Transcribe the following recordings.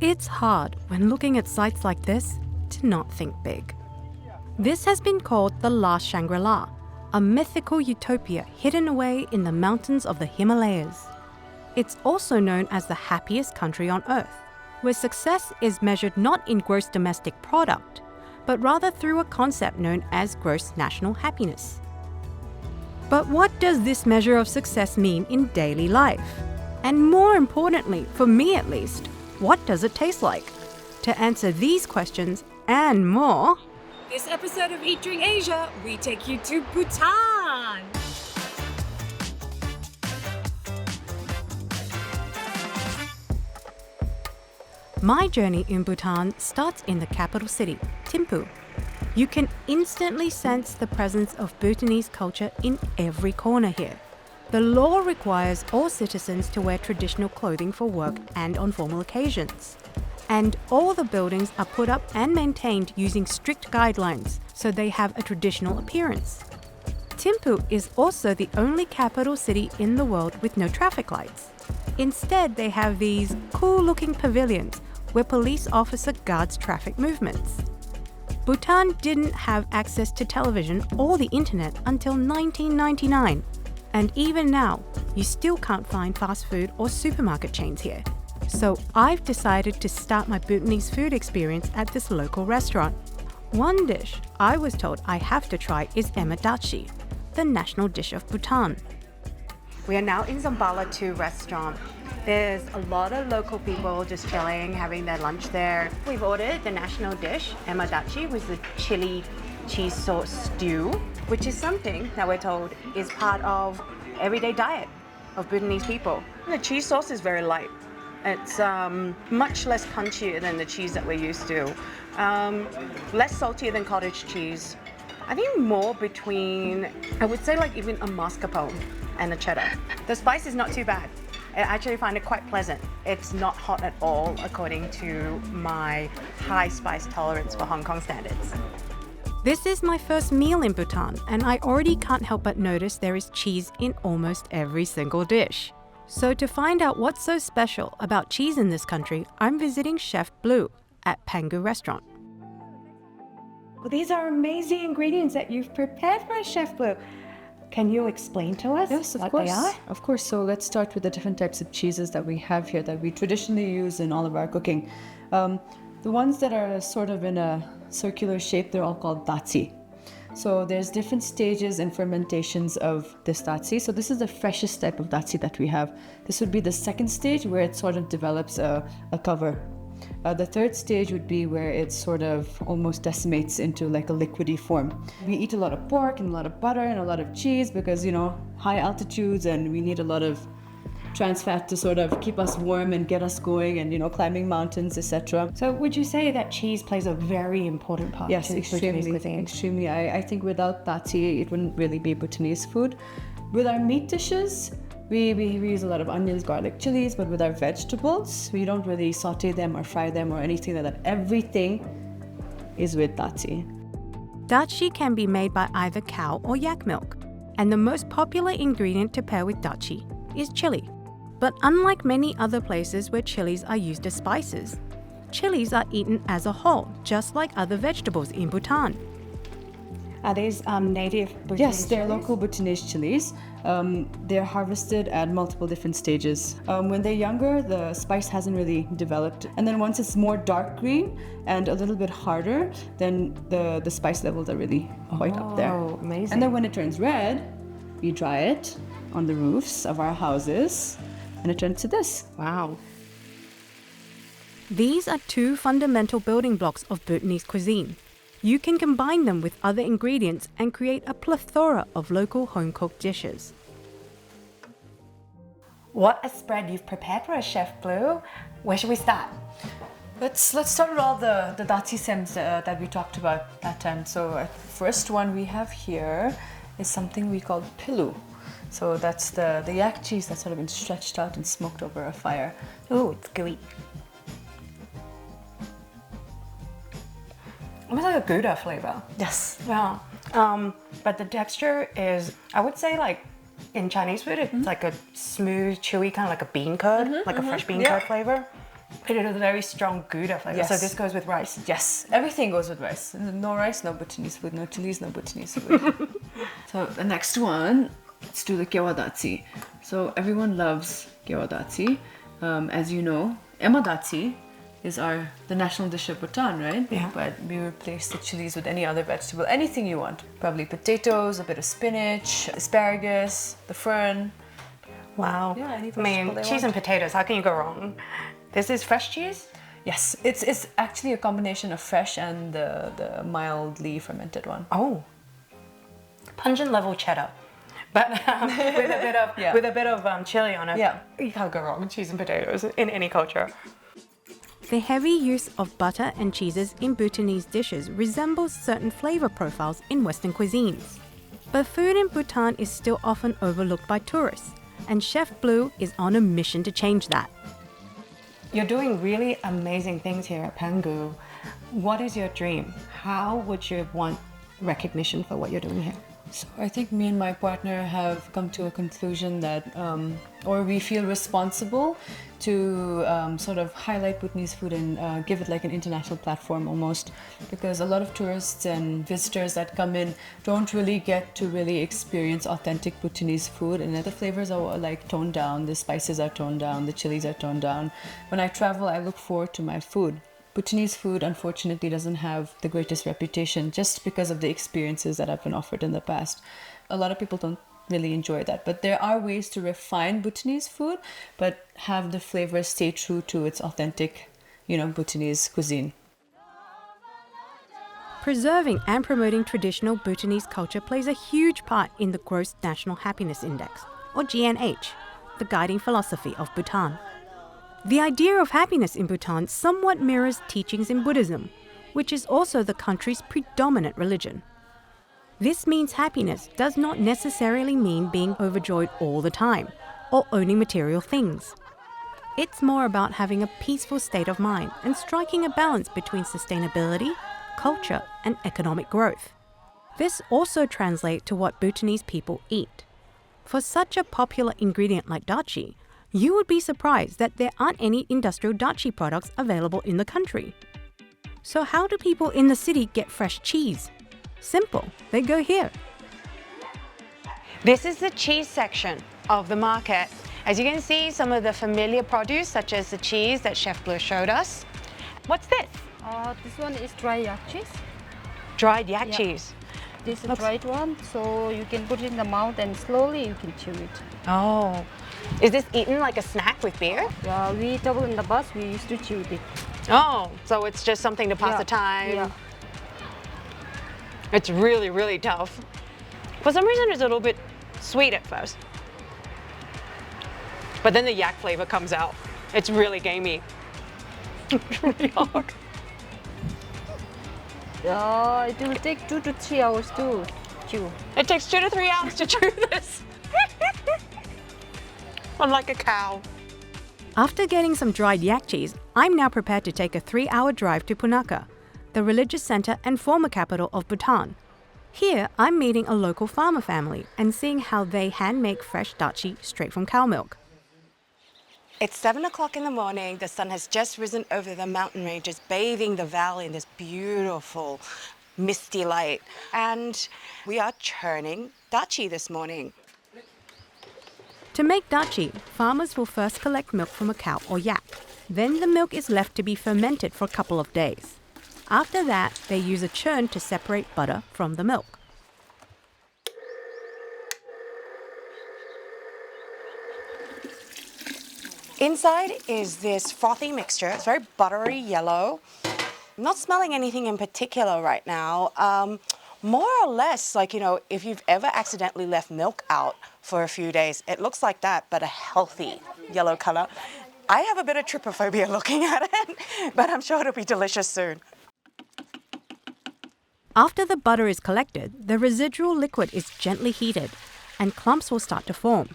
It's hard when looking at sites like this to not think big. This has been called the last Shangri-la, a mythical utopia hidden away in the mountains of the Himalayas. It's also known as the happiest country on earth, where success is measured not in gross domestic product, but rather through a concept known as gross national happiness. But what does this measure of success mean in daily life? And more importantly, for me at least, what does it taste like? To answer these questions and more, This episode of Eat Drink Asia, we take you to Bhutan. my journey in Bhutan starts in the capital city, Thimphu. You can instantly sense the presence of Bhutanese culture in every corner here. The law requires all citizens to wear traditional clothing for work and on formal occasions. And all the buildings are put up and maintained using strict guidelines, so they have a traditional appearance. Thimphu is also the only capital city in the world with no traffic lights. Instead, they have these cool-looking pavilions where police officer guards traffic movements. Bhutan didn't have access to television or the internet until 1999. And even now, you still can't find fast food or supermarket chains here. So I've decided to start my Bhutanese food experience at this local restaurant. One dish I was told I have to try is emadachi, the national dish of Bhutan. We are now in Zambala 2 restaurant. There's a lot of local people just chilling, having their lunch there. We've ordered the national dish, emadachi, with the chili cheese sauce stew, which is something that we're told is part of everyday diet of Bhutanese people. The cheese sauce is very light. It's much less punchier than the cheese that we're used to. Less saltier than cottage cheese. I think more between, I would say like even a mascarpone and a cheddar. The spice is not too bad. I actually find it quite pleasant. It's not hot at all according to my high spice tolerance for Hong Kong standards. This is my first meal in Bhutan, and I already can't help but notice there is cheese in almost every single dish. So to find out what's so special about cheese in this country, I'm visiting Chef Blue at Pangu Restaurant. Well, these are amazing ingredients that you've prepared for us, Chef Blue. Can you explain to us Yes, of what course. they are? Of course. So let's start with the different types of cheeses that we have here that we traditionally use in all of our cooking. The ones that are sort of in a circular shape, they're all called datsi. So there's different stages and fermentations of this datsi. So this is the freshest type of datsi that we have. This would be the second stage where it sort of develops a cover. The third stage would be where it sort of almost decimates into like a liquidy form. We eat a lot of pork and a lot of butter and a lot of cheese because, high altitudes, and we need a lot of trans fat to sort of keep us warm and get us going and, climbing mountains, etc. So would you say that cheese plays a very important part Yes, to Bhutanese cuisine? extremely. I think without datsi, it wouldn't really be Bhutanese food. With our meat dishes, we use a lot of onions, garlic, chilies, but with our vegetables, we don't really saute them or fry them or anything like that. Everything is with datsi. Dachi can be made by either cow or yak milk, and the most popular ingredient to pair with dachi is chili. But unlike many other places where chilies are used as spices, chilies are eaten as a whole, just like other vegetables in Bhutan. Are these native Bhutanese Yes, they're chilies? local Bhutanese chilies. They're harvested at multiple different stages. When they're younger, the spice hasn't really developed. And then once it's more dark green and a little bit harder, then the spice levels are really quite up there. Oh, amazing. And then when it turns red, we dry it on the roofs of our houses, and it turns to this. Wow. These are two fundamental building blocks of Bhutanese cuisine. You can combine them with other ingredients and create a plethora of local home-cooked dishes. What a spread you've prepared for us, Chef Blue. Where should we start? Let's start with all the datsi stems that we talked about that time. So first one we have here is something we call pilu. So that's the yak cheese that's sort of been stretched out and smoked over a fire. Ooh, it's gooey. Almost like a Gouda flavor. Yes. Yeah. But the texture is, I would say, like in Chinese food, it's like a smooth, chewy, kind of like a bean curd, like a fresh bean curd flavor. But it has a very strong Gouda flavor. Yes. So this goes with rice. Yes, everything goes with rice. No rice, no Bhutanese food. No chilies, no Bhutanese food. So the next one, let's do the kewadatsi. So everyone loves kewadatsi. As you know, emadatsi is the national dish of Bhutan, right? Yeah. But we replace the chilies with any other vegetable, anything you want. Probably potatoes, a bit of spinach, asparagus, the fern. Wow. Yeah, any I vegetable mean, they cheese want. and potatoes, how can you go wrong? This is fresh cheese? Yes, it's actually a combination of fresh and the mildly fermented one. Oh. Pungent level cheddar. But with a bit of chili on it. Yeah. You can't go wrong with cheese and potatoes in any culture. The heavy use of butter and cheeses in Bhutanese dishes resembles certain flavor profiles in Western cuisines. But food in Bhutan is still often overlooked by tourists, and Chef Blue is on a mission to change that. You're doing really amazing things here at Pangu. What is your dream? How would you want recognition for what you're doing here? So I think me and my partner have come to a conclusion that, or we feel responsible to sort of highlight Bhutanese food and give it like an international platform almost, because a lot of tourists and visitors that come in don't really get to really experience authentic Bhutanese food, and the flavors are like toned down, the spices are toned down, the chilies are toned down. When I travel, I look forward to my food. Bhutanese food, unfortunately, doesn't have the greatest reputation just because of the experiences that have been offered in the past. A lot of people don't really enjoy that, but there are ways to refine Bhutanese food, but have the flavors stay true to its authentic, Bhutanese cuisine. Preserving and promoting traditional Bhutanese culture plays a huge part in the Gross National Happiness Index, or GNH, the guiding philosophy of Bhutan. The idea of happiness in Bhutan somewhat mirrors teachings in Buddhism, which is also the country's predominant religion. This means happiness does not necessarily mean being overjoyed all the time or owning material things. It's more about having a peaceful state of mind and striking a balance between sustainability, culture, and economic growth. This also translates to what Bhutanese people eat. For such a popular ingredient like dachi, you would be surprised that there aren't any industrial dachi products available in the country. So how do people in the city get fresh cheese? Simple, they go here. This is the cheese section of the market. As you can see, some of the familiar produce, such as the cheese that Chef Blue showed us. What's this? This one is dry yak cheese. Dried yak Yeah. cheese. This is a dried one, so you can put it in the mouth and slowly you can chew it. Oh, is this eaten like a snack with beer? Yeah, we travel in the bus, we used to chew it. Oh, so it's just something to pass the time. Yeah. It's really, really tough. For some reason, it's a little bit sweet at first. But then the yak flavor comes out. It's really gamey. It's really hard. It will take 2 to 3 hours to chew. It takes 2 to 3 hours to chew this. I'm like a cow. After getting some dried yak cheese, I'm now prepared to take a 3-hour drive to Punakha, the religious center and former capital of Bhutan. Here, I'm meeting a local farmer family and seeing how they hand-make fresh dachi straight from cow milk. It's 7 o'clock in the morning. The sun has just risen over the mountain ranges, bathing the valley in this beautiful, misty light. And we are churning dachi this morning. To make dachi, farmers will first collect milk from a cow or yak. Then the milk is left to be fermented for a couple of days. After that, they use a churn to separate butter from the milk. Inside is this frothy mixture. It's very buttery yellow. I'm not smelling anything in particular right now. More or less, like, if you've ever accidentally left milk out for a few days, it looks like that, but a healthy yellow color. I have a bit of trypophobia looking at it, but I'm sure it'll be delicious soon. After the butter is collected, the residual liquid is gently heated and clumps will start to form.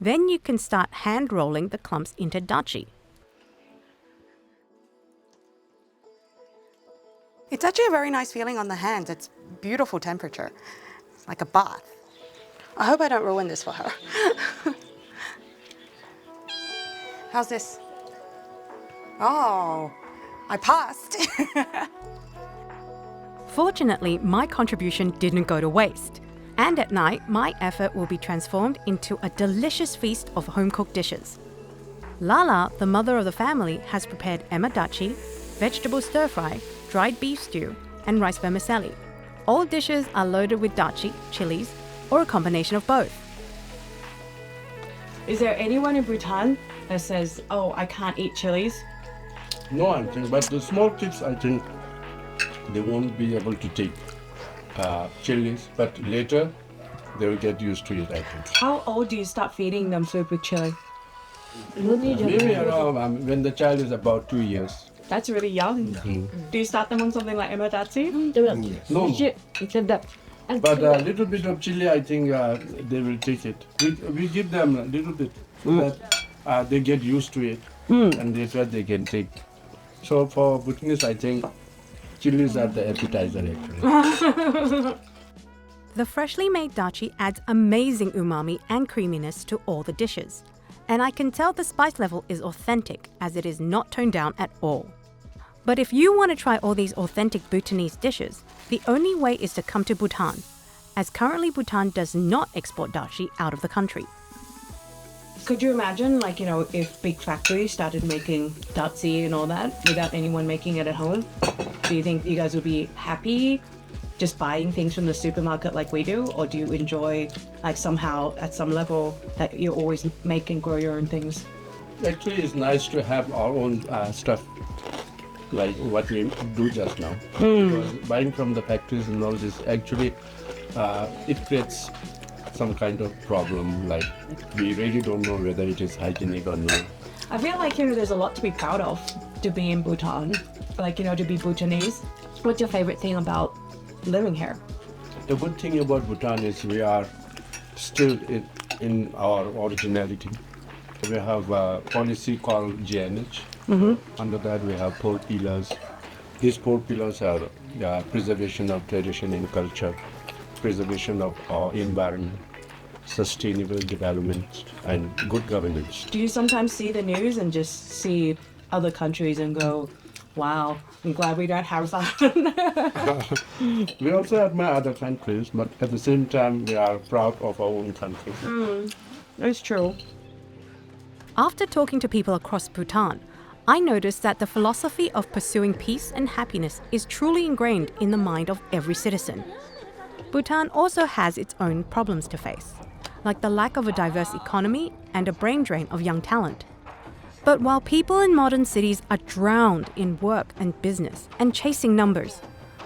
Then you can start hand rolling the clumps into dachi. It's actually a very nice feeling on the hands. It's beautiful temperature. It's like a bath. I hope I don't ruin this for her. How's this? Oh, I passed. Fortunately, my contribution didn't go to waste. And at night, my effort will be transformed into a delicious feast of home-cooked dishes. Lala, the mother of the family, has prepared emadachi, vegetable stir-fry, dried beef stew, and rice vermicelli. All dishes are loaded with dachi, chilies, or a combination of both. Is there anyone in Bhutan that says, oh, I can't eat chilies? No, I think, but the small kids, I think, they won't be able to take chilies, but later they will get used to it, I think. How old do you start feeding them food with chili? Maybe around when the child is about 2 years. That's really young. Do you start them on something like emadachi? No, but a little bit of chili, I think they will take it. We give them a little bit so that they get used to it, and later they can take. So for Bhutanese, I think chilies are the appetizer actually. The freshly made dachi adds amazing umami and creaminess to all the dishes. And I can tell the spice level is authentic as it is not toned down at all. But if you want to try all these authentic Bhutanese dishes, the only way is to come to Bhutan, as currently Bhutan does not export dashi out of the country. Could you imagine, like, if big factories started making dashi and all that without anyone making it at home? Do you think you guys would be happy just buying things from the supermarket like we do? Or do you enjoy, like, somehow at some level that you always make and grow your own things? Actually, it's nice to have our own stuff, like what we do just now. Because buying from the factories and all this, actually, it creates some kind of problem. Like, we really don't know whether it is hygienic or not. I feel like, there's a lot to be proud of to be in Bhutan, like, to be Bhutanese. What's your favorite thing about living here? The good thing about Bhutan is we are still in our originality. We have a policy called GNH. Under that, we have 4 pillars. These 4 pillars are preservation of tradition and culture, preservation of our environment, sustainable development, and good governance. Do you sometimes see the news and just see other countries and go, wow, I'm glad we don't have that? We also admire other countries, but at the same time, we are proud of our own country. It's true. After talking to people across Bhutan, I noticed that the philosophy of pursuing peace and happiness is truly ingrained in the mind of every citizen. Bhutan also has its own problems to face, like the lack of a diverse economy and a brain drain of young talent. But while people in modern cities are drowned in work and business and chasing numbers,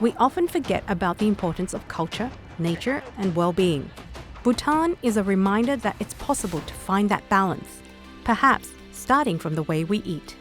we often forget about the importance of culture, nature, and well-being. Bhutan is a reminder that it's possible to find that balance, perhaps starting from the way we eat.